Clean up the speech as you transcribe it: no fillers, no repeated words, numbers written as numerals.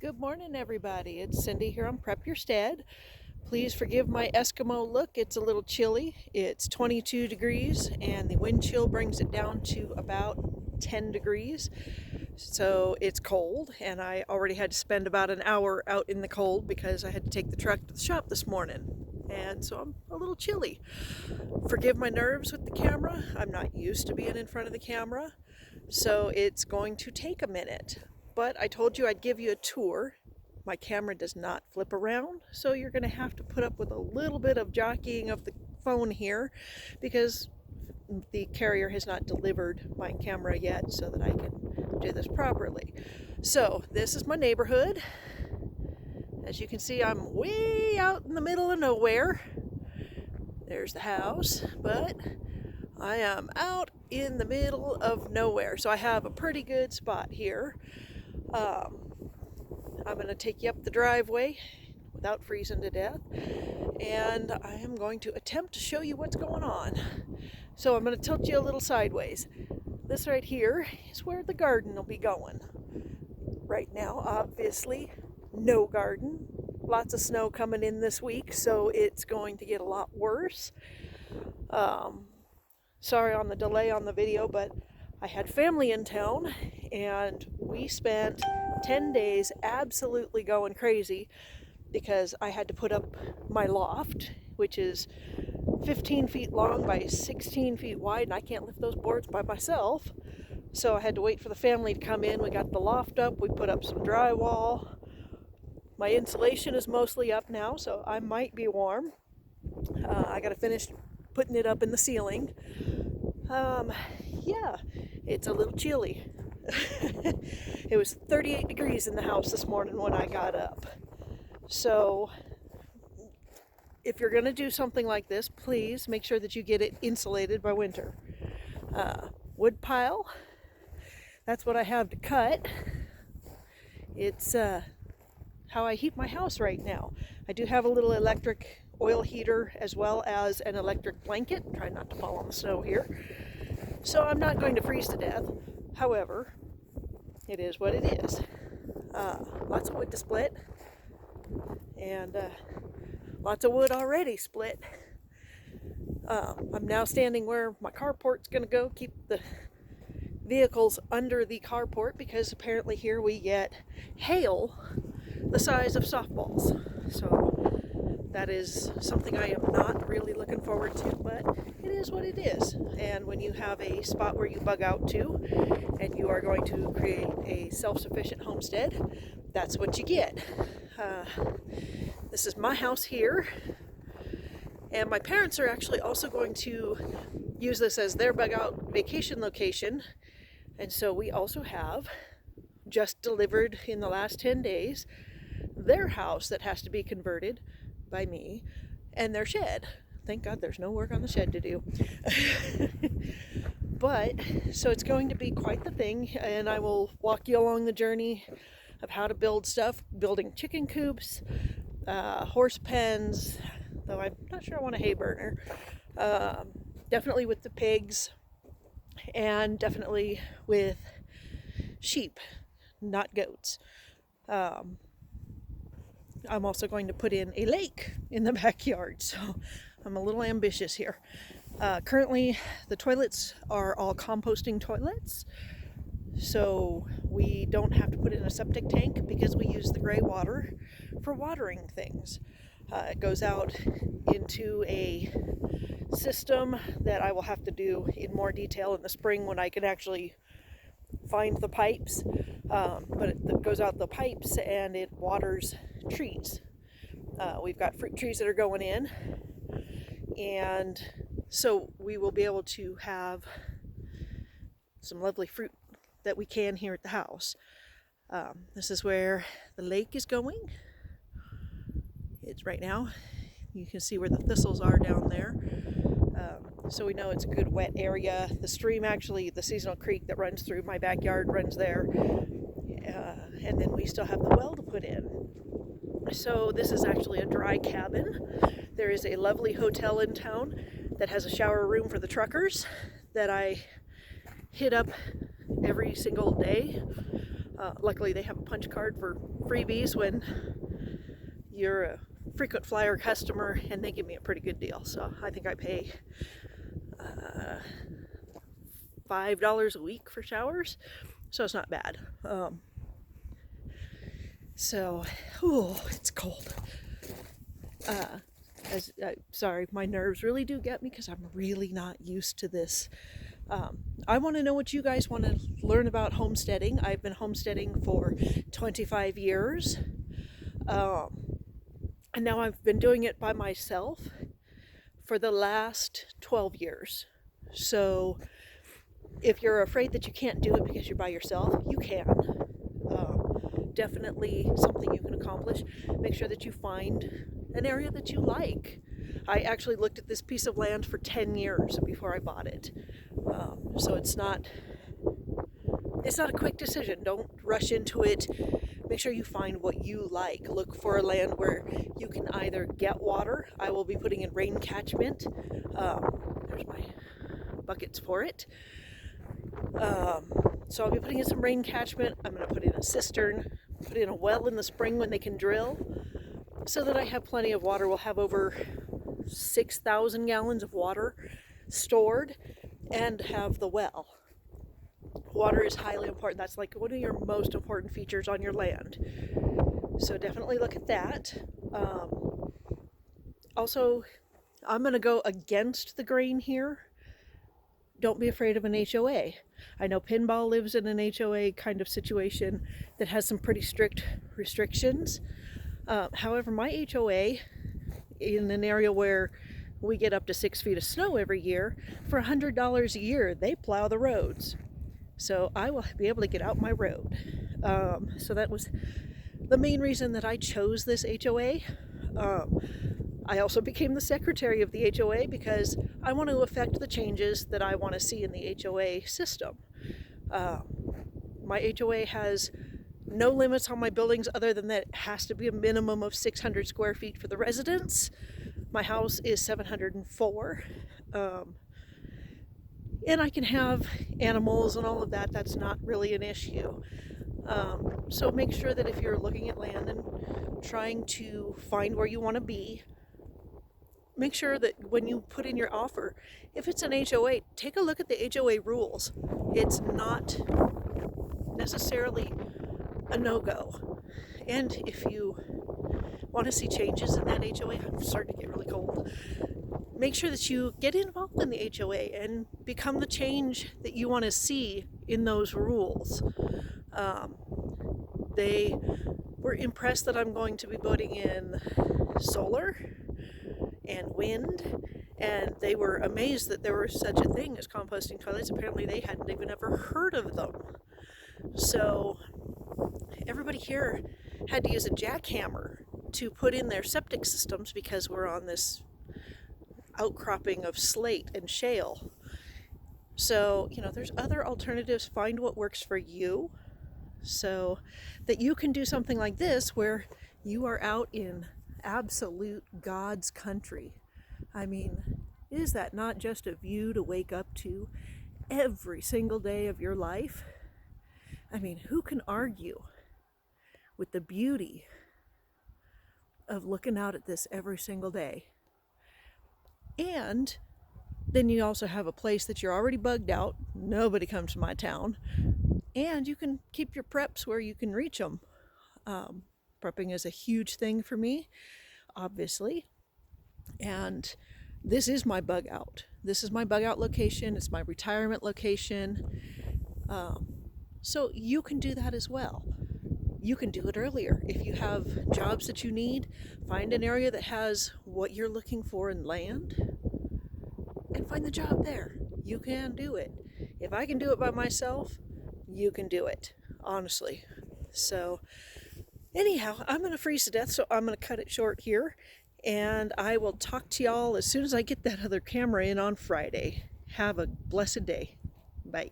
Good morning, everybody. It's Cindy here on Prep Your Stead. Please forgive my Eskimo look. It's a little chilly. It's 22 degrees and the wind chill brings it down to about 10 degrees. So it's cold, and I already had to spend about an hour out in the cold because I had to take the truck to the shop this morning. And so I'm a little chilly. Forgive my nerves with the camera. I'm not used to being in front of the camera, so it's going to take a minute. But I told you I'd give you a tour. My camera does not flip around, so you're going to have to put up with a little bit of jockeying of the phone here because the carrier has not delivered my camera yet so that I can do this properly. So this is my neighborhood. As you can see, I'm way out in the middle of nowhere. There's the house, but I am out in the middle of nowhere, so I have a pretty good spot here. I'm going to take you up the driveway without freezing to death, and I am going to attempt to show you what's going on. So I'm going to tilt you a little sideways. This right here is where the garden will be going. Right now, obviously, no garden. Lots of snow coming in this week, so it's going to get a lot worse. Sorry on the delay on the video, but I had family in town, and we spent 10 days absolutely going crazy because I had to put up my loft, which is 15 feet long by 16 feet wide, and I can't lift those boards by myself. So I had to wait for the family to come in. We got the loft up, we put up some drywall. My insulation is mostly up now, so I might be warm. I gotta finish putting it up in the ceiling. Yeah, it's a little chilly. It was 38 degrees in the house this morning when I got up. So if you're going to do something like this, please make sure that you get it insulated by winter. Wood pile, that's what I have to cut. It's how I heat my house right now. I do have a little electric oil heater as well as an electric blanket. Try not to fall on the snow here. So I'm not going to freeze to death. However, it is what it is. Lots of wood to split, and lots of wood already split. I'm now standing where my carport's going to go, keep the vehicles under the carport because apparently here we get hail the size of softballs. So that is something I am not really looking forward to, but it is what it is. And when you have a spot where you bug out to and you are going to create a self-sufficient homestead, that's what you get. This is my house here, and my parents are actually also going to use this as their bug out vacation location. And so we also have, just delivered in the last 10 days, their house that has to be converted by me, and their shed. Thank God there's no work on the shed to do. But so it's going to be quite the thing, and I will walk you along the journey of how to build stuff, building chicken coops, horse pens, though I'm not sure I want a hay burner. Definitely with the pigs, and definitely with sheep, not goats. I'm also going to put in a lake in the backyard, so I'm a little ambitious here. Currently, the toilets are all composting toilets, so we don't have to put in a septic tank because we use the gray water for watering things. It goes out into a system that I will have to do in more detail in the spring when I can actually find the pipes, but it goes out the pipes and it waters trees. We've got fruit trees that are going in, and so we will be able to have some lovely fruit that we can here at the house. This is where the lake is going. It's right now. You can see where the thistles are down there. So we know it's a good wet area. The stream, actually, the seasonal creek that runs through my backyard runs there. And then we still have the well to put in. So this is actually a dry cabin. There is a lovely hotel in town that has a shower room for the truckers that I hit up every single day. Luckily they have a punch card for freebies when you're a frequent flyer customer, and they give me a pretty good deal. So I think I pay $5 a week for showers, so it's not bad. Ooh, it's cold. Sorry, my nerves really do get me because I'm really not used to this. I want to know what you guys want to learn about homesteading. I've been homesteading for 25 years. And now I've been doing it by myself for the last 12 years. So if you're afraid that you can't do it because you're by yourself, you can. Definitely something you can accomplish. Make sure that you find an area that you like. I actually looked at this piece of land for 10 years before I bought it. So it's not a quick decision. Don't rush into it. Make sure you find what you like. Look for a land where you can either get water. I will be putting in rain catchment. There's my buckets for it. So I'll be putting in some rain catchment. I'm going to put in a cistern, put in a well in the spring when they can drill, so that I have plenty of water. We'll have over 6,000 gallons of water stored, and have the well. Water is highly important. That's like one of your most important features on your land. So definitely look at that. Also, I'm going to go against the grain here. Don't be afraid of an HOA. I know Pinball lives in an HOA kind of situation that has some pretty strict restrictions. However, my HOA, in an area where we get up to 6 feet of snow every year, for $100 a year, they plow the roads. So I will be able to get out my road. So that was the main reason that I chose this HOA. I also became the secretary of the HOA because I want to affect the changes that I want to see in the HOA system. My HOA has no limits on my buildings other than that it has to be a minimum of 600 square feet for the residents. My house is 704. And I can have animals and all of that. That's not really an issue. So make sure that if you're looking at land and trying to find where you want to be, make sure that when you put in your offer, if it's an HOA, take a look at the HOA rules. It's not necessarily a no-go. And if you want to see changes in that HOA, I'm starting to get really cold, make sure that you get involved in the HOA and become the change that you want to see in those rules. They were impressed that I'm going to be putting in solar and wind, and they were amazed that there was such a thing as composting toilets. Apparently they hadn't even ever heard of them. So everybody here had to use a jackhammer to put in their septic systems because we're on this outcropping of slate and shale. So, there's other alternatives. Find what works for you so that you can do something like this where you are out in absolute God's country. I mean, is that not just a view to wake up to every single day of your life? I mean, who can argue with the beauty of looking out at this every single day? And then you also have a place that you're already bugged out. Nobody comes to my town. And you can keep your preps where you can reach them. Prepping is a huge thing for me, obviously. And this is my bug out. This is my bug out location. It's my retirement location. So you can do that as well. You can do it earlier. If you have jobs that you need, find an area that has what you're looking for in land and find the job there. You can do it. If I can do it by myself, you can do it, honestly. So anyhow, I'm going to freeze to death, so I'm going to cut it short here. And I will talk to y'all as soon as I get that other camera in on Friday. Have a blessed day. Bye.